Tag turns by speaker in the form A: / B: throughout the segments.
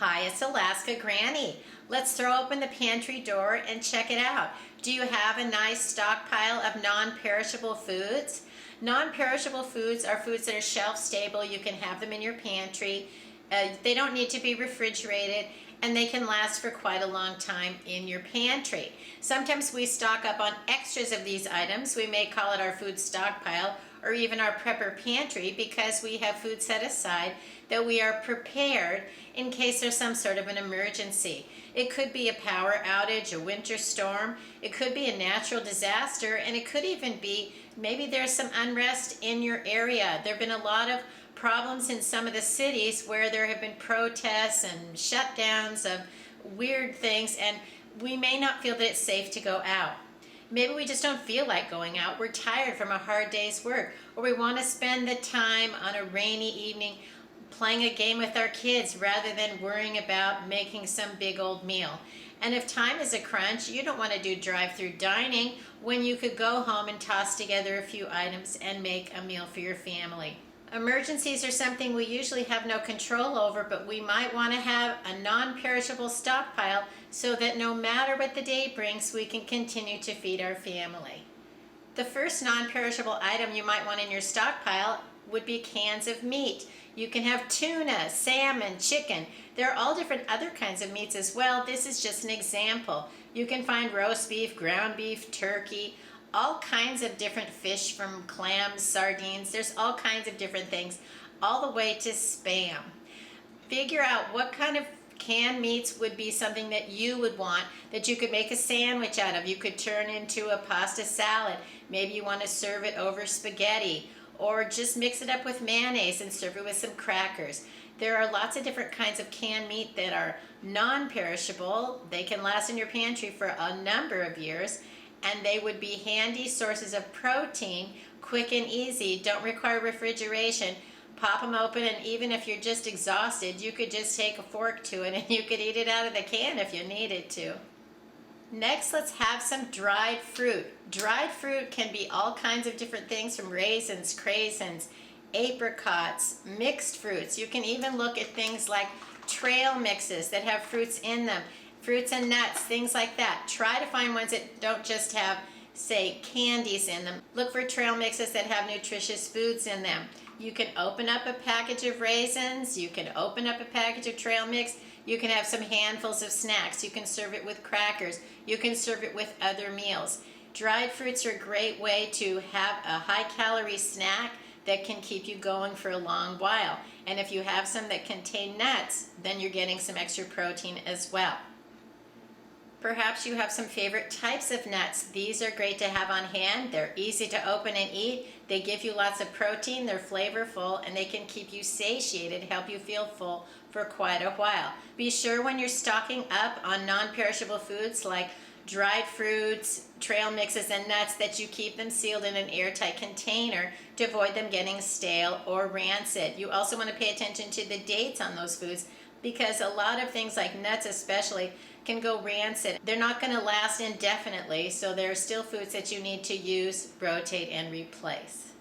A: Hi, it's Alaska Granny. Let's throw open the pantry door and check it out. Do you have a nice stockpile of non-perishable foods? Non-perishable foods are foods that are shelf stable. You can have them in your pantry. They don't need to be refrigerated, and they can last for quite a long time in your pantry. Sometimes we stock up on extras of these items. We may call it our food stockpile or even our prepper pantry because we have food set aside that we are prepared in case there's some sort of an emergency. It could be a power outage, a winter storm, it could be a natural disaster, and it could even be maybe there's some unrest in your area. There have been a lot of problems in some of the cities where there have been protests and shutdowns of weird things, and we may not feel that it's safe to go out. Maybe we just don't feel like going out. We're tired from a hard day's work, or we want to spend the time on a rainy evening playing a game with our kids rather than worrying about making some big old meal. And if time is a crunch, you don't want to do drive-through dining when you could go home and toss together a few items and make a meal for your family. Emergencies are something we usually have no control over, but we might want to have a non-perishable stockpile so that no matter what the day brings, we can continue to feed our family. The first non-perishable item you might want in your stockpile would be cans of meat. You can have tuna, salmon, chicken. There are all different other kinds of meats as well. This is just an example. You can find roast beef, ground beef, turkey, all kinds of different fish, from clams, sardines. There's all kinds of different things, all the way to Spam. Figure out what kind of canned meats would be something that you would want, that you could make a sandwich out of. You could turn into a pasta salad. Maybe you want to serve it over spaghetti, or just mix it up with mayonnaise and serve it with some crackers. There are lots of different kinds of canned meat that are non-perishable. They can last in your pantry for a number of years, and they would be handy sources of protein, quick and easy, don't require refrigeration. Pop them open, and even if you're just exhausted, you could just take a fork to it and you could eat it out of the can if you needed to. Next, let's have some dried fruit. Dried fruit can be all kinds of different things, from raisins, craisins, apricots, mixed fruits. You can even look at things like trail mixes that have fruits in them, fruits and nuts, things like that. Try to find ones that don't just have, say, candies in them. Look for trail mixes that have nutritious foods in them. You can open up a package of raisins, you can open up a package of trail mix, you can have some handfuls of snacks, you can serve it with crackers, you can serve it with other meals. Dried fruits are a great way to have a high-calorie snack that can keep you going for a long while. And if you have some that contain nuts, then you're getting some extra protein as well. Perhaps you have some favorite types of nuts. These are great to have on hand. They're easy to open and eat. They give you lots of protein, they're flavorful, and they can keep you satiated, help you feel full for quite a while. Be sure when you're stocking up on non-perishable foods like dried fruits, trail mixes, and nuts that you keep them sealed in an airtight container to avoid them getting stale or rancid. You also want to pay attention to the dates on those foods, because a lot of things like nuts especially can go rancid. They're not going to last indefinitely, so there are still foods that you need to use, rotate, and replace.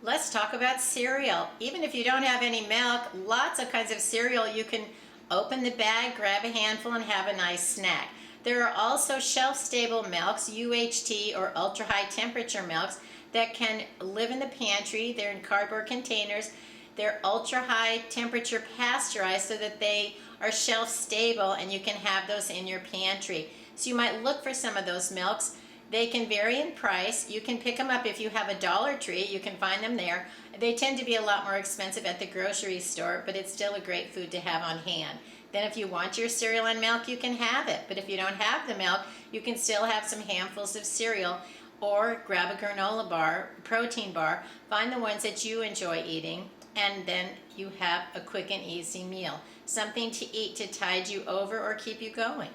A: Let's talk about cereal. Even if you don't have any milk, lots of kinds of cereal. You can open the bag, grab a handful, and have a nice snack. There are also shelf-stable milks, UHT or ultra-high temperature milks, that can live in the pantry. They're in cardboard containers. They're ultra-high temperature pasteurized so that they are shelf stable, and you can have those in your pantry. So you might look for some of those milks. They can vary in price. You can pick them up if you have a Dollar Tree. You can find them there. They tend to be a lot more expensive at the grocery store, but it's still a great food to have on hand. Then if you want your cereal and milk, you can have it. But if you don't have the milk, you can still have some handfuls of cereal, or grab a granola bar, protein bar. Find the ones that you enjoy eating, and then you have a quick and easy meal. Something to eat to tide you over or keep you going.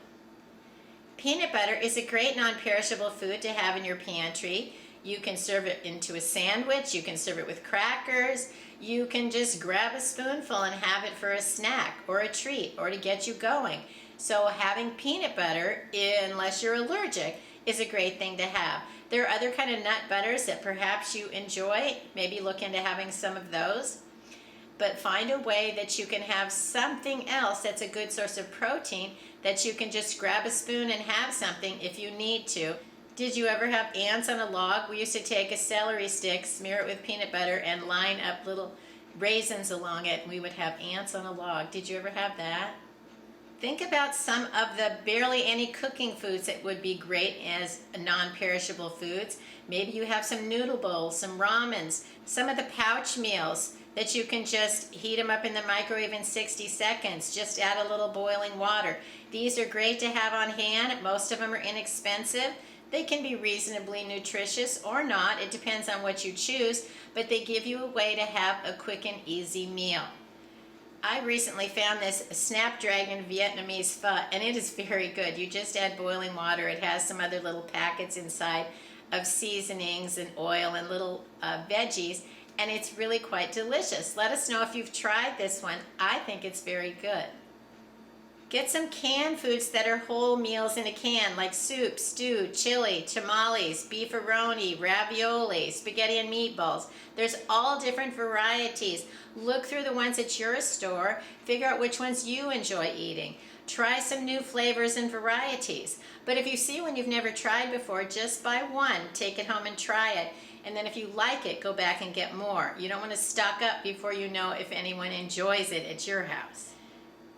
A: Peanut butter is a great non-perishable food to have in your pantry. You can serve it into a sandwich, you can serve it with crackers, you can just grab a spoonful and have it for a snack or a treat or to get you going. So having peanut butter, unless you're allergic, is a great thing to have. There are other kind of nut butters that perhaps you enjoy. Maybe look into having some of those. but find a way that you can have something else that's a good source of protein that you can just grab a spoon and have something if you need to. Did you ever have ants on a log? We used to take a celery stick, smear it with peanut butter, and line up little raisins along it, and we would have ants on a log. Did you ever have that? Think about some of the barely any cooking foods that would be great as non-perishable foods. Maybe you have some noodle bowls, some ramens, some of the pouch meals that you can just heat them up in the microwave in 60 seconds. Just add a little boiling water. These are great to have on hand. Most of them are inexpensive. They can be reasonably nutritious or not. It depends on what you choose, but they give you a way to have a quick and easy meal. I recently found this Snapdragon Vietnamese pho, and it is very good. You just add boiling water. It has some other little packets inside of seasonings and oil and little veggies, and it's really quite delicious. Let us know if you've tried this one. I think it's very good. Get some canned foods that are whole meals in a can, like soup, stew, chili, tamales, beefaroni, ravioli, spaghetti and meatballs. There's all different varieties. Look through the ones at your store, figure out which ones you enjoy eating. Try some new flavors and varieties. But if you see one you've never tried before, just buy one, take it home and try it. And then if you like it, go back and get more. You don't want to stock up before you know if anyone enjoys it at your house.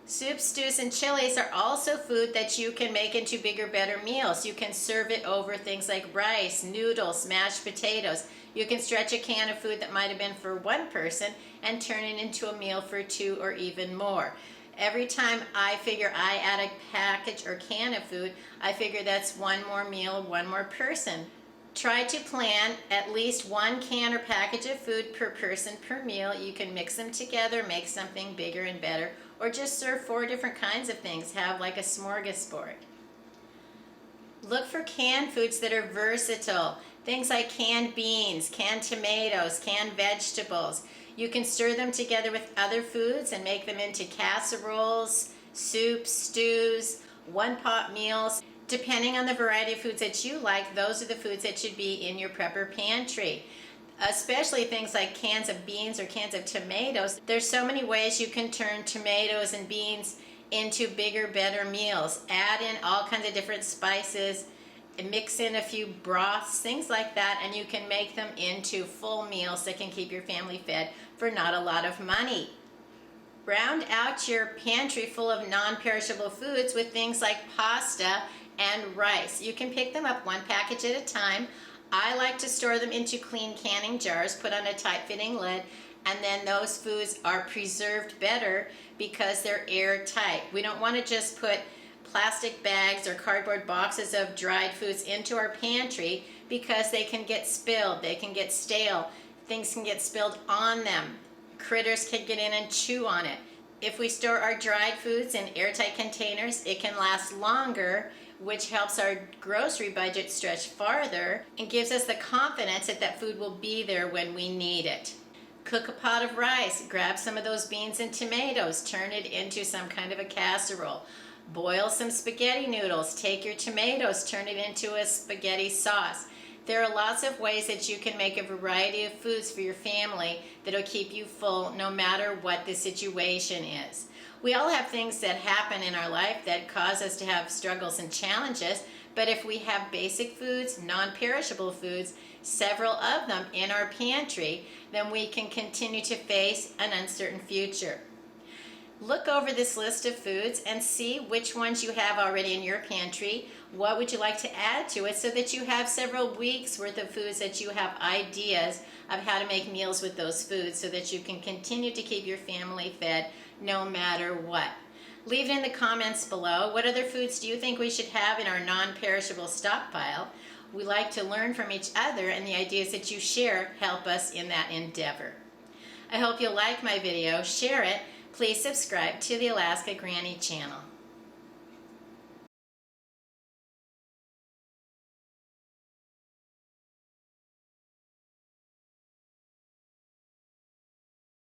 A: Soups, stews, and chilies are also food that you can make into bigger, better meals. You can serve it over things like rice, noodles, mashed potatoes. You can stretch a can of food that might have been for one person and turn it into a meal for two or even more. Every time I figure I add a package or can of food, I figure that's one more meal, one more person. Try to plan at least one can or package of food per person per meal. You can mix them together, make something bigger and better, or just serve 4 different kinds of things. Have like a smorgasbord. Look for canned foods that are versatile. Things like canned beans, canned tomatoes, canned vegetables. You can stir them together with other foods and make them into casseroles, soups, stews, one-pot meals. Depending on the variety of foods that you like, those are the foods that should be in your prepper pantry. Especially things like cans of beans or cans of tomatoes. There's so many ways you can turn tomatoes and beans into bigger, better meals. Add in all kinds of different spices, mix in a few broths, things like that, and you can make them into full meals that can keep your family fed for not a lot of money. Round out your pantry full of non-perishable foods with things like pasta and rice. You can pick them up one package at a time. I like to store them into clean canning jars, put on a tight-fitting lid, and then those foods are preserved better because they're airtight. We don't want to just put plastic bags or cardboard boxes of dried foods into our pantry because they can get spilled, they can get stale, things can get spilled on them, critters can get in and chew on it. If we store our dried foods in airtight containers, it can last longer, which helps our grocery budget stretch farther and gives us the confidence that that food will be there when we need it. Cook a pot of rice, grab some of those beans and tomatoes, turn it into some kind of a casserole. Boil some spaghetti noodles, take your tomatoes, turn it into a spaghetti sauce. There are lots of ways that you can make a variety of foods for your family that'll keep you full no matter what the situation is. We all have things that happen in our life that cause us to have struggles and challenges, but if we have basic foods, non-perishable foods, several of them in our pantry, then we can continue to face an uncertain future. Look over this list of foods and see which ones you have already in your pantry. What would you like to add to it so that you have several weeks worth of foods that you have ideas of how to make meals with those foods so that you can continue to keep your family fed no matter what. Leave it in the comments below. What other foods do you think we should have in our non-perishable stockpile? We like to learn from each other, and the ideas that you share help us in that endeavor. I hope you'll like my video, share it. Please subscribe to the Alaska Granny channel.